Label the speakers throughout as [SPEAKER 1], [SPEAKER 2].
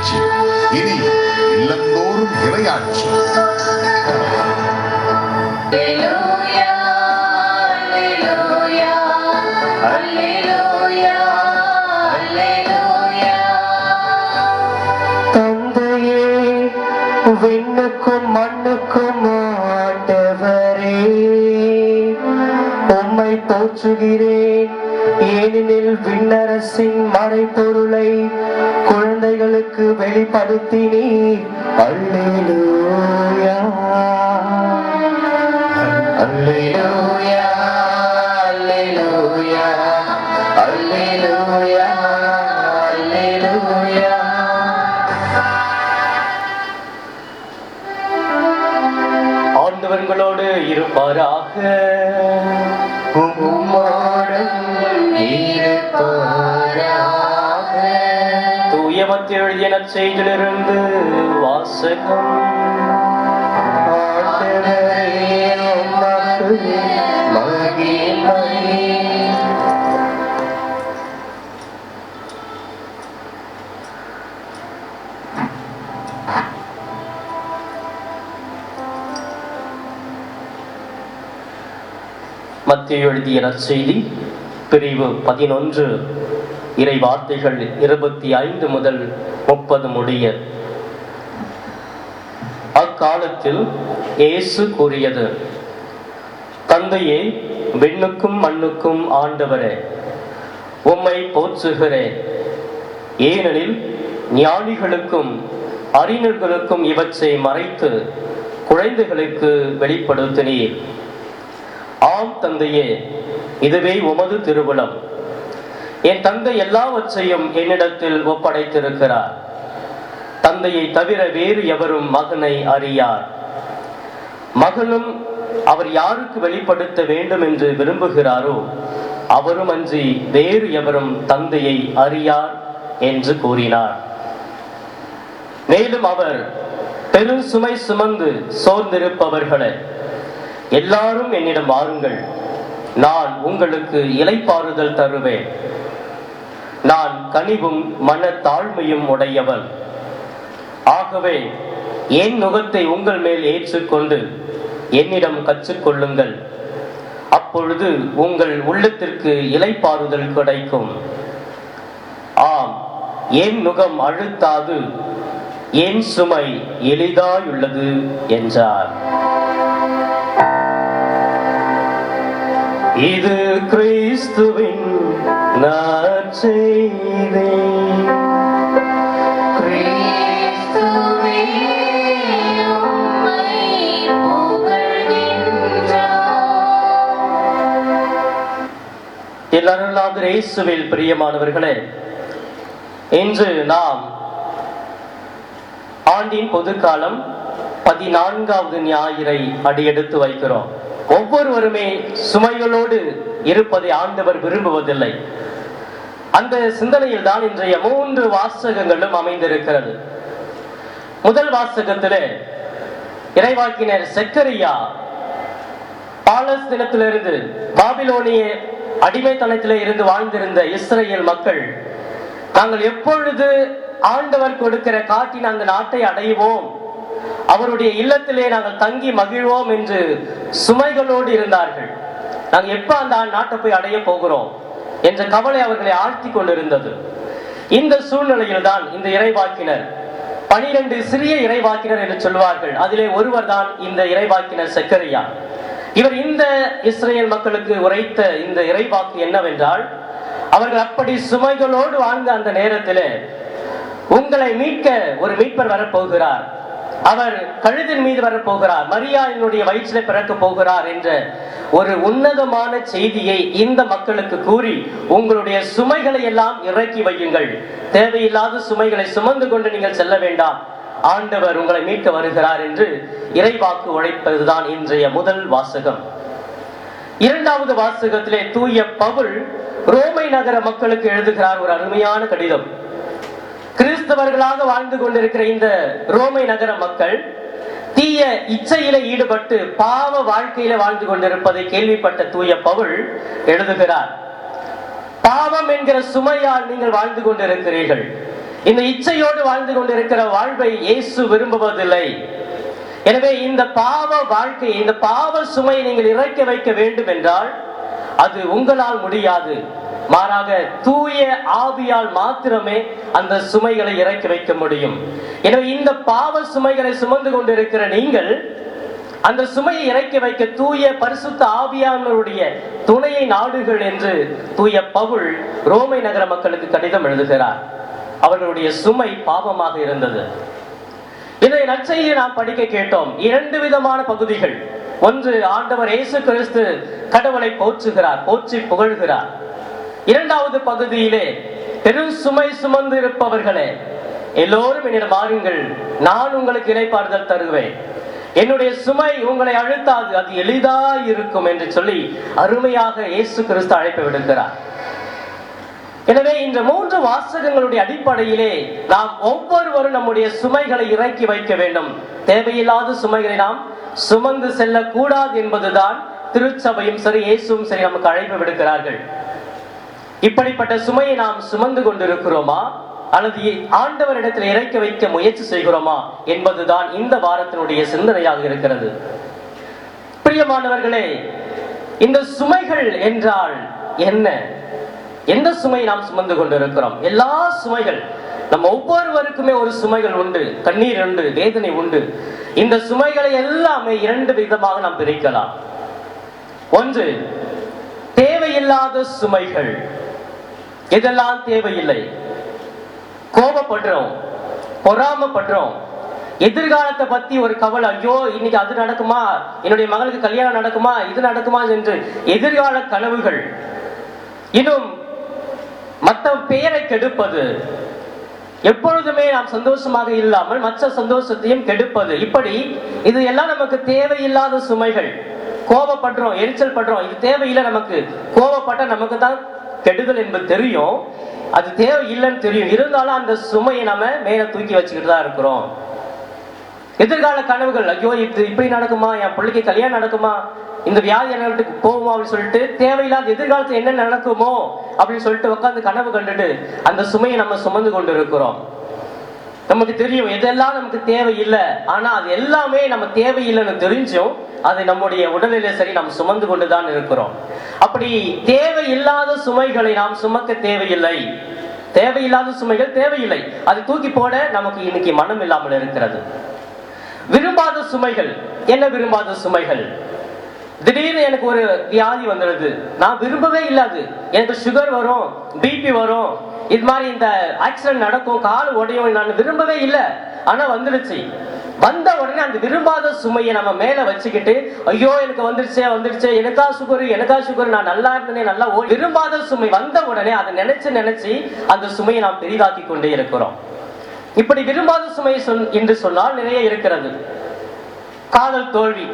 [SPEAKER 1] ஆட்சி, இனி இல்லந்தோறும் இறையாட்சி.
[SPEAKER 2] தந்தையே, விண்ணுக்கும் மண்ணுக்கும் ஆண்டவரே, உம்மை போற்றுகிறேன். ஏனெனில் விண்ணரசின் மறைபொருளை குழந்தைகளுக்கு வெளிப்படுத்தினீர். அல்லேலூயா, அல்லேலூயா, அல்லேலூயா, அல்லேலூயா, அல்லேலூயா. ஆண்டவர்களோடு இருப்பாராக. தூய மத்தேயு எழுதிய நற்செய்தியிலிருந்து வாசகம். மத்தேயு எழுதிய நற்செய்தி பிரிவு 11 இறை வார்த்தைகள் 25 முதல் 30 முடிய. அக்காலத்தில் இயேசு கூறியது: தந்தையே, விண்ணுக்கும் மண்ணுக்கும் ஆண்டவரே, உம்மை போற்றுகிறேன். ஏனெனில் ஞானிகளுக்கும் அறிஞர்களுக்கும் இவற்றை மறைத்து குழந்தைகளுக்கு வெளிப்படுத்தினீர். ஆம் தந்தையே, இதுவே உமது திருவுளம். என் தந்தை எல்லாவற்றையும் என்னிடத்தில் ஒப்படைத்திருக்கிறார். தந்தையை தவிர வேறு எவரும் மகனை அறியார். மகனும் அவர் யாருக்கு வெளிப்படுத்த வேண்டும் என்று விரும்புகிறாரோ அவரும் அன்றி வேறு எவரும் தந்தையை அறியார் என்று கூறினார். மேலும் அவர், பெரும் சுமை சுமந்து சோர்ந்திருப்பவர்களே, எல்லாரும் என்னிடம் வாருங்கள், நான் உங்களுக்கு இளைப்பாறுதல் தருவேன். நான் கனிவும் மனத்தாழ்மையும் உடையவன். ஆகவே என் நுகத்தை உங்கள் மேல் ஏற்றுக்கொண்டு என்னிடம் கற்றுக்கொள்ளுங்கள். அப்பொழுது உங்கள் உள்ளத்திற்கு இளைப்பாறுதல் கிடைக்கும். ஆம், என் நுகம் அழுத்தாது, என் சுமை எளிதாயுள்ளது என்றார். இது கிறிஸ்துவின் நற்செய்தி. எல்லாரும் இயேசுவில் பிரியமானவர்களே, இன்று நாம் ஆண்டின் பொதுக்காலம் 14வது ஞாயிறை அடியெடுத்து வைக்கிறோம். ஒவ்வொருவருமே சுமைகளோடு இருப்பதை ஆண்டவர் விரும்புவதில்லை. அந்த சிந்தனையில் தான் இன்றைய 3 வாசகங்களும் அமைந்திருக்கிறது. முதல் வாசகத்திலே இறைவாக்கினர் செக்கரியா பாலஸ்தீனத்திலிருந்து, பாபிலோனிய அடிமைத்தனத்திலே இருந்து வாழ்ந்திருந்த இஸ்ரேல் மக்கள், நாங்கள் எப்பொழுது ஆண்டவர் கொடுக்கிற காட்டின் அந்த நாட்டை அடைவோம், அவருடைய இல்லத்திலே நாங்கள் தங்கி மகிழ்வோம் என்று சுமைகளோடு இருந்தார்கள். நாங்கள் எப்ப அந்த நாட்டை போய் அடைய போகிறோம் என்ற கவலை அவர்களை ஆழ்த்தி கொண்டிருந்தது. இந்த சூழ்நிலையில் தான் இந்த இறைவாக்கினர், 12 சிறிய இறைவாக்கினர் என்று சொல்வார்கள், அதிலே ஒருவர் தான் இந்த இறைவாக்கினர் செக்கரியா. இவர் இந்த இஸ்ரேல் மக்களுக்கு உரைத்த இந்த இறைவாக்கு என்னவென்றால், அவர்கள் அப்படி சுமைகளோடு வாழ்ந்த அந்த நேரத்திலே உங்களை மீட்க ஒரு மீட்பர் வரப்போகிறார், அவர் கழுதின் மீது வரப்போகிறார், மரியா என்னுடைய வயிற்றிலே பிறக்க போகிறார் என்ற ஒரு உன்னதமான செய்தியை இந்த மக்களுக்கு கூறி, உங்களுடைய சுமைகளை எல்லாம் இறக்கி வையுங்கள், தேவையில்லாத சுமைகளை சுமந்து கொண்டு நீங்கள் செல்ல வேண்டாம், ஆண்டவர் உங்களை மீட்க வருகிறார் என்று இறைவாக்கு உழைப்பதுதான் இன்றைய முதல் வாசகம். இரண்டாவது வாசகத்திலே தூய பவுல் ரோமை நகர மக்களுக்கு எழுதுகிறார் ஒரு அருமையான கடிதம். கிறிஸ்தவர்களாக வாழ்ந்து கொண்டிருக்கிற இந்த ரோமை நகர மக்கள் தீய இச்சையில ஈடுபட்டு பாவ வாழ்க்கையில வாழ்ந்து கொண்டிருப்பதை கேள்விப்பட்ட தூய பவுல் எழுதுகிறார், பாவம் என்கிற சுமையால் நீங்கள் வாழ்ந்து கொண்டிருக்கிறீர்கள், இந்த இச்சையோடு வாழ்ந்து கொண்டிருக்கிற வாழ்வை இயேசு விரும்புவதில்லை. எனவே இந்த பாவ வாழ்க்கை, இந்த பாவ சுமையை நீங்கள் இறக்கி வைக்க வேண்டும் என்றால் அது உங்களால் முடியாது. மாறாக தூய ஆவியால் மாத்திரமே அந்த சுமைகளை இறக்கி வைக்க முடியும். எனவே இந்த பாவ சுமைகளை சுமந்து கொண்டிருக்கிற நீங்கள் அந்த சுமையை இறக்கி வைக்க தூய பரிசுத்த ஆவியானவருடைய துணையை நாடுகள் என்று தூய பவுல் ரோமை நகர மக்களுக்கு கடிதம் எழுதுகிறார். அவர்களுடைய சுமை பாவமாக இருந்தது. இதை நற்செய்தியை நாம் படிக்க கேட்டோம். 2 விதமான பகுதிகள். ஒன்று, ஆண்டவர் இயேசு கிறிஸ்து கடவுளை போற்றுகிறார், போற்றி புகழ்கிறார். 2வது பகுதியிலே, பெரும் சுமை சுமந்து இருப்பவர்களே எல்லோரும் என்னிடம் வாருங்கள், நான் உங்களுக்கு இளைப்பாறுதல் தருவேன், என்னுடைய சுமை உங்களை அழுத்தாது, அது எளிதாய் இருக்கும் என்று சொல்லி அருமையாக இயேசு கிறிஸ்து அழைப்பு விடுக்கிறார். எனவே இந்த 3 வாசகங்களுடைய அடிப்படையிலே நாம் ஒவ்வொருவரும் நம்முடைய சுமைகளை இறக்கி வைக்க வேண்டும். தேவையில்லாத சுமைகளை நாம் சுமந்து செல்லக்கூடாது என்பதுதான் திருச்சபையும் சரி இயேசுவும் சரி நமக்கு அழைப்பு விடுக்கிறார்கள். இப்படிப்பட்ட சுமையை நாம் சுமந்து கொண்டிருக்கிறோமா அல்லது ஆண்டவரிடத்தில் இறக்கி வைக்க முயற்சி செய்கிறோமா என்பதுதான் இந்த வாரத்தினுடைய சிந்தனையாக இருக்கிறது. பிரியமானவர்களே, இந்த சுமைகள் என்றால் என்ன? எந்த சுமையை நாம் சுமந்து கொண்டிருக்கிறோம்? எல்லா சுமைகள், நம்ம ஒவ்வொருவருக்குமே ஒரு சுமைகள் உண்டு, கண்ணீர் உண்டு, வேதனை உண்டு. இந்த சுமைகளை எல்லாமே 2 விதமாக நாம் பிரிக்கலாம். ஒன்று, தேவையில்லாத சுமைகள். இதெல்லாம் தேவையில்லை. கோபப்படுறோம், பொறாமப்படுறோம், எதிர்காலத்தை பத்தி ஒரு கவலை, ஐயோ இன்னைக்கு அது நடக்குமா, என்னுடைய மகளுக்கு கல்யாணம் நடக்குமா, இது நடக்குமா என்று எதிர்கால கனவுகள். இன்னும் மற்ற பெயரை கெடுப்பது, எப்பொழுதுமே நாம் சந்தோஷமாக இல்லாமல் மற்ற சந்தோஷத்தையும் கெடுப்பது. இப்படி இது எல்லாம் நமக்கு தேவையில்லாத சுமைகள். கோபப்படுறோம், எரிச்சல் படுறோம், இது தேவையில்லை. நமக்கு கோபப்பட்ட நமக்கு தான் கெடுதல் என்பது தெரியும், அது தேவையில்லைன்னு தெரியும். இருந்தாலும் அந்த சுமையை நம்ம மேல தூக்கி வச்சுக்கிட்டு தான் இருக்கிறோம். எதிர்கால கனவுகள், ஐயோ இது இப்படி நடக்குமா, என் பிள்ளைக்கு கல்யாணம் நடக்குமா, இந்த வியாதி என்ன வீட்டுக்கு போகுமா அப்படின்னு சொல்லிட்டு தேவையில்லாத எதிர்காலத்தில் என்ன நடக்குமோ அப்படின்னு சொல்லிட்டு உட்காந்து கனவு கண்டுட்டு அந்த சுமையை நம்ம சுமந்து கொண்டு இருக்கிறோம். நமக்கு தெரியும் எதெல்லாம் நமக்கு தேவையில்லை, ஆனா அது எல்லாமே நம்ம தேவையில்லைன்னு தெரிஞ்சும் அது நம்முடைய உடலிலே சரி நாம் சுமந்து கொண்டுதான் இருக்கிறோம். அப்படி தேவையில்லாத சுமைகளை நாம் சுமக்க தேவையில்லை. தேவையில்லாத சுமைகள் தேவையில்லை, அது தூக்கி போட நமக்கு இன்னைக்கு மனம் இல்லாமல் இருக்கிறது. விரும்பாத சுமைகள். என்ன விரும்பாத சுமைகள்? திடீர்னு எனக்கு ஒரு வியாதி வந்துடுது, நான் விரும்பவே இல்லாது. எனக்கு சுகர் வரும், பிபி வரும், இது மாதிரி இந்த ஆக்சிடென்ட் நடக்கும், கால் உடையும், நான் விரும்பவே இல்லை, ஆனா வந்துடுச்சு. வந்த உடனே அந்த விரும்பாத சுமையை நம்ம மேல வச்சுக்கிட்டு, ஐயோ எனக்கு வந்துடுச்சே, எனக்கா சுகர், நான் நல்லா இருந்தேனே, நல்லா விரும்பாத சுமை வந்த உடனே அதை நினைச்சு அந்த சுமையை நாம் பெரிதாக்கி கொண்டே இருக்கிறோம். இப்படி விரும்பாத சுமை என்று சொன்னால் நிறைய இருக்கிறது. காதல் தோல்வி.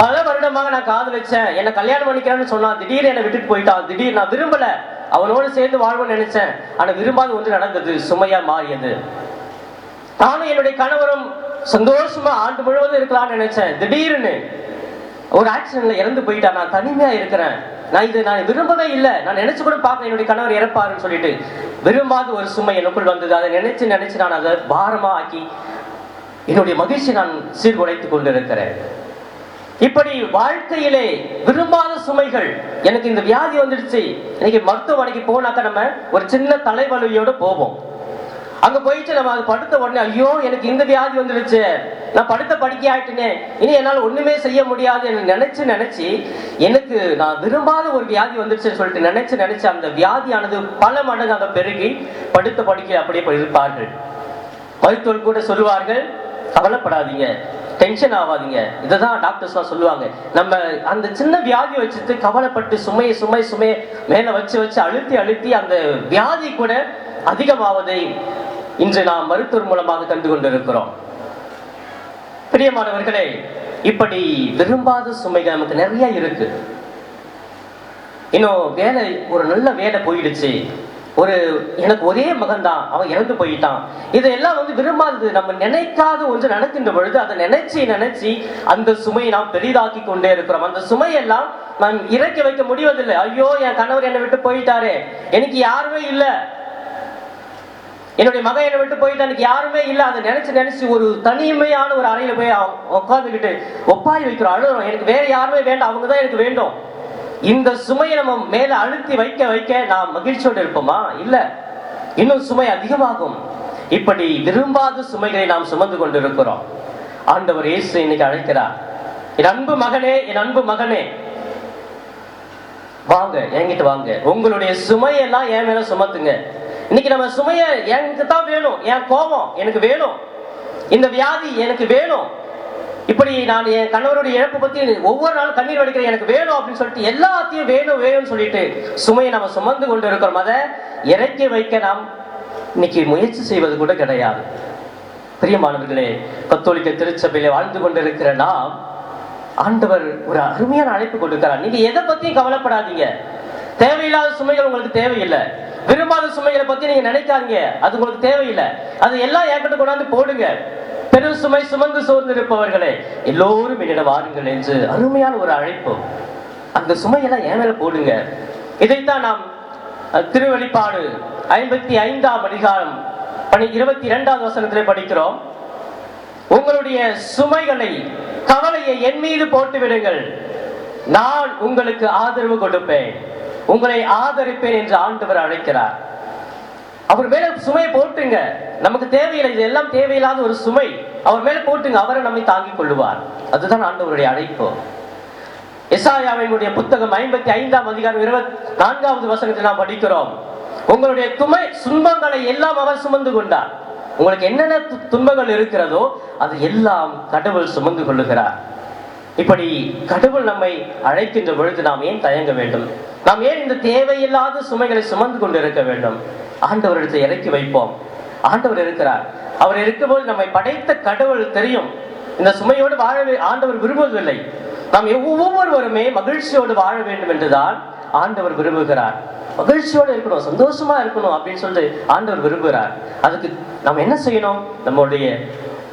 [SPEAKER 2] பல வருடமாக நான் காதலிச்சேன், என்ன கல்யாணம் பண்ணிக்கிறேன்னு சொன்னா, திடீர்னு என்னை விட்டுட்டு போயிட்டான். திடீர்னு நான் விரும்பல, அவனோடு சேர்ந்து வாழ்வோன்னு நினைச்சேன், ஆனா விரும்பாத ஒன்று நடந்தது, சுமையா மாறியது. நானும் என்னுடைய கணவரும் சந்தோஷமா ஆண்டு முழுவதும் இருக்கலாம்னு நினைச்சேன், திடீர்னு ஒரு ஆக்சிடென்ட்ல இறந்து போயிட்டா, நான் தனிமையா இருக்கிறேன், நான் விரும்பவே இல்லை, நான் நினைச்சு கூட பார்க்க என்னுடைய கணவர் இறப்பாருன்னு சொல்லிட்டு விரும்பாத ஒரு சுமை எனக்குள் வந்தது. அதை நினைச்சு நான் அதை பாரமா ஆக்கி என்னுடைய மகிழ்ச்சி நான் சீர்குலைத்துக் கொண்டிருக்கிறேன். இப்படி வாழ்க்கையிலே விரும்பாத சுமைகள். எனக்கு இந்த வியாதி வந்துடுச்சு, இன்னைக்கு மருத்துவமனைக்கு போனாக்கா நம்ம ஒரு சின்ன தலைவலியோட போவோம். அங்க போயிட்டு நம்ம அது படுத்த உடனே, ஐயோ எனக்கு இந்த வியாதி வந்துடுச்சு, நான் படுத்த படுக்கை ஆயிட்டேனே, இனி என்னால் ஒண்ணுமே செய்ய முடியாது நினைச்சு எனக்கு நான் விரும்பாத ஒரு வியாதி வந்துடுச்சுன்னு சொல்லிட்டு நினைச்சு அந்த வியாதியானது பல மடங்கு அங்க பெருகி படுத்த படுக்கை அப்படியே இருப்பார்கள். மருத்துவர் கூட சொல்லுவார்கள், கவலைப்படாதீங்க, டென்ஷன் ஆகாதீங்க. இதுதான் டாக்டர்ஸ்லாம் சொல்லுவாங்க. நம்ம அந்த சின்ன வியாதி வச்சுட்டு கவலைப்பட்டு சுமையை மேல வச்சு அழுத்தி அந்த வியாதி கூட அதிகமாவதை இன்று நாம் மருத்துவர் மூலமாக கண்டு கொண்டிருக்கிறோம். பிரியமானவர்களே, இப்படி விரும்பாத சுமைகள் நமக்கு நிறைய இருக்கு. இன்னும் வேலை, ஒரு நல்ல வேலை போயிடுச்சு, எனக்கு ஒரே மகன் தான், அவன் இறந்து போயிட்டான், இதெல்லாம் விரும்பாதது. நம்ம நினைக்காத ஒன்று நடக்கின்ற பொழுது அதை நினைச்சு அந்த சுமையை நாம் பெரிதாக்கி கொண்டே இருக்கிறோம். அந்த சுமையெல்லாம் நாம் இறக்கி வைக்க முடிவதில்லை. ஐயோ என் கணவர் என்னை விட்டு போயிட்டாரே, எனக்கு யாருமே இல்லை, என்னுடைய மகன் என்னை விட்டு போயிட்டு எனக்கு யாருமே இல்லை, அதை நினைச்சு ஒரு தனிமையான ஒரு அறையில போய் உட்காந்துக்கிட்டு ஒப்பாரி வைக்கிறோம், அழுகிறோம். எனக்கு வேற யாருமே வேண்டாம், அவங்க தான் எனக்கு வேண்டும். இந்த சுமையை நம்ம மேல அழுத்தி வைக்க வைக்க நாம் மகிழ்ச்சியோடு இருப்போமா? இல்ல, இன்னும் சுமை அதிகமாகும். இப்படி விரும்பாத சுமைகளை நாம் சுமந்து கொண்டிருக்கிறோம். ஆண்டவர் இயேசு இன்னைக்கு அழைக்கிறார், என் அன்பு மகனே, என் அன்பு மகனே, வாங்க, என்கிட்ட வாங்க, உங்களுடைய சுமையெல்லாம் என் மேல சுமத்துங்க. இன்னைக்கு நம்ம சுமைய எனக்கு தான் வேணும், என் கோபம் எனக்கு வேணும், இந்த வியாதி எனக்கு வேணும், இப்படி நான் என் கணவருடைய இழப்பு பத்தி ஒவ்வொரு நாளும் கண்ணீர் வடிக்கிறேன், எனக்கு வேணும் அப்படின்னு சொல்லிட்டு எல்லாத்தையும் வேணும் வேணும்னு சொல்லிட்டு சுமையை நம்ம சுமந்து கொண்டு இருக்கிறோம். அதை இறக்கி வைக்க நாம் இன்னைக்கு முயற்சி செய்வது கூட கிடையாது. பிரியமானவர்களே, கத்தோலிக்க திருச்சபையில வாழ்ந்து கொண்டிருக்கிற நாம், ஆண்டவர் ஒரு அருமையான அழைப்பு கொடுக்கிறார். நீங்க எதை பத்தியும் கவலைப்படாதீங்க. தேவையில்லாத சுமைகள் உங்களுக்கு தேவையில்லை. விரும்பாத சுமைகளை பத்தி நீங்க நினைக்காதீங்க, அது உங்களுக்கு தேவையில்லை. அது எல்லாம் என்கிட்ட கொண்டாந்து போடுங்க. பெரும் சுமை சுமந்து சோர்ந்து இருப்பவர்களே, எல்லோரும் என்னிடம் வாருங்கள் என்று அருமையான ஒரு அழைப்பு. அந்த சுமையெல்லாம் என் மேல போடுங்க. இதைத்தான் நாம் திருவெளிப்பாடு 55ஆம் அதிகாரம் 22வது வசனத்திலே படிக்கிறோம். உங்களுடைய சுமைகளை, கவலையை என் மீது போட்டு விடுங்கள், நான் உங்களுக்கு ஆதரவு கொடுப்பேன், உங்களை ஆதரிப்பேன் என்று ஆண்டவர் அழைக்கிறார். அவர் மேல சுமையை போட்டுங்க. நமக்கு தேவையில்லை, இது எல்லாம் தேவையில்லாத ஒரு சுமை, அவர் மேல போட்டுங்க, அவரை நம்மை தாங்கிக் கொள்ளுவார். அதுதான் ஆண்டவருடைய அழைப்பு. எசாயாவினுடைய புத்தகம் 55ஆம் அதிகாரம் 24வது வசனத்தில் நாம் படிக்கிறோம், உங்களுடைய துன்பங்களை எல்லாம் அவர் சுமந்து கொண்டார். உங்களுக்கு என்னென்ன துன்பங்கள் இருக்கிறதோ அது எல்லாம் கடவுள் சுமந்து கொள்ளுகிறார். இப்படி கடவுள் நம்மை அழைக்கின்ற பொழுது நாம் ஏன் தயங்க வேண்டும்? நாம் ஏன் இந்த தேவையில்லாத சுமைகளை சுமந்து கொண்டு இருக்க வேண்டும்? ஆண்டவரிடத்தை இறக்கி வைப்போம். ஆண்டவர் இருக்கிறார். அவர் இருக்கும்போது நம்மை படைத்த கடவுள் தெரியும். இந்த சுமையோடு வாழவே ஆண்டவர் விரும்புவதில்லை. நாம் ஒவ்வொருவருமே மகிழ்ச்சியோடு வாழ வேண்டும் என்றுதான் ஆண்டவர் விரும்புகிறார். மகிழ்ச்சியோடு இருக்கணும், சந்தோஷமா இருக்கணும் அப்படின்னு சொல்லிட்டு ஆண்டவர் விரும்புகிறார். அதுக்கு நாம் என்ன செய்யணும்? நம்முடைய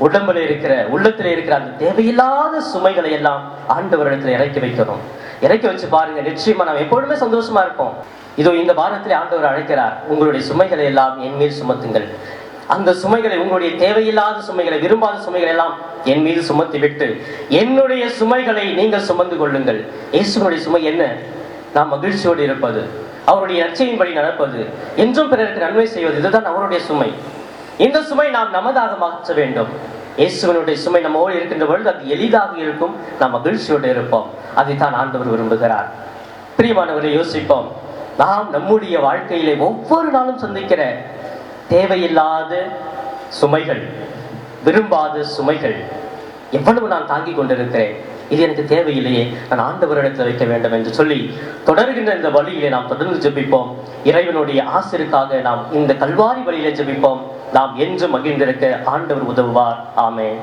[SPEAKER 2] உடம்புல இருக்கிற, உள்ளத்துல இருக்கிற அந்த தேவையில்லாத சுமைகளை எல்லாம் ஆண்டவரிடத்துல இறக்கி வைக்கணும். இறக்கி வச்சு பாருங்க, நிச்சயமா நாம் எப்பொழுதுமே சந்தோஷமா இருப்போம். இதோ இந்த வாரத்திலே ஆண்டவர் அழைக்கிறார், உங்களுடைய சுமைகளை எல்லாம் என் மீது சுமத்துங்கள். அந்த சுமைகளை, உங்களுடைய தேவையில்லாத சுமைகளை, விரும்பாத சுமைகளை எல்லாம் என் மீது சுமத்தி விட்டு என்னுடைய சுமைகளை நீங்கள் சுமந்து கொள்ளுங்கள். இயேசுனுடைய சுமை என்ன? நாம் மகிழ்ச்சியோடு இருப்பது, அவருடைய நற்செய்தியின்படி நடப்பது, என்றும் பிறருக்கு நன்மை செய்வது, இதுதான் அவருடைய சுமை. இந்த சுமை நாம் நமதாக மாற்ற வேண்டும். இயேசுவினுடைய சுமை நம்மோடு இருக்கின்ற பொழுது அது எளிதாக இருக்கும், நாம் மகிழ்ச்சியோடு இருப்போம். அதைத்தான் ஆண்டவர் விரும்புகிறார். பிரியமானவரை யோசிப்போம். நாம் நம்முடைய வாழ்க்கையிலே ஒவ்வொரு நாளும் சந்திக்கிற தேவையில்லாத சுமைகள், விரும்பாத சுமைகள் எவ்வளவு நான் தாங்கிக் கொண்டிருக்கிறேன், இது எனக்கு தேவையில்லையே, நான் ஆண்டவரிடத்தில் வைக்க வேண்டும் என்று சொல்லி தொடர்கின்ற இந்த வழியிலே நாம் தொடர்ந்து ஜெபிப்போம். இறைவனுடைய ஆசிரியருக்காக நாம் இந்த கல்வாரி வழியிலே ஜெபிப்போம். நாம் என்று மகிழ்ந்திருக்க ஆண்டவர் உதவுவார். ஆமென்.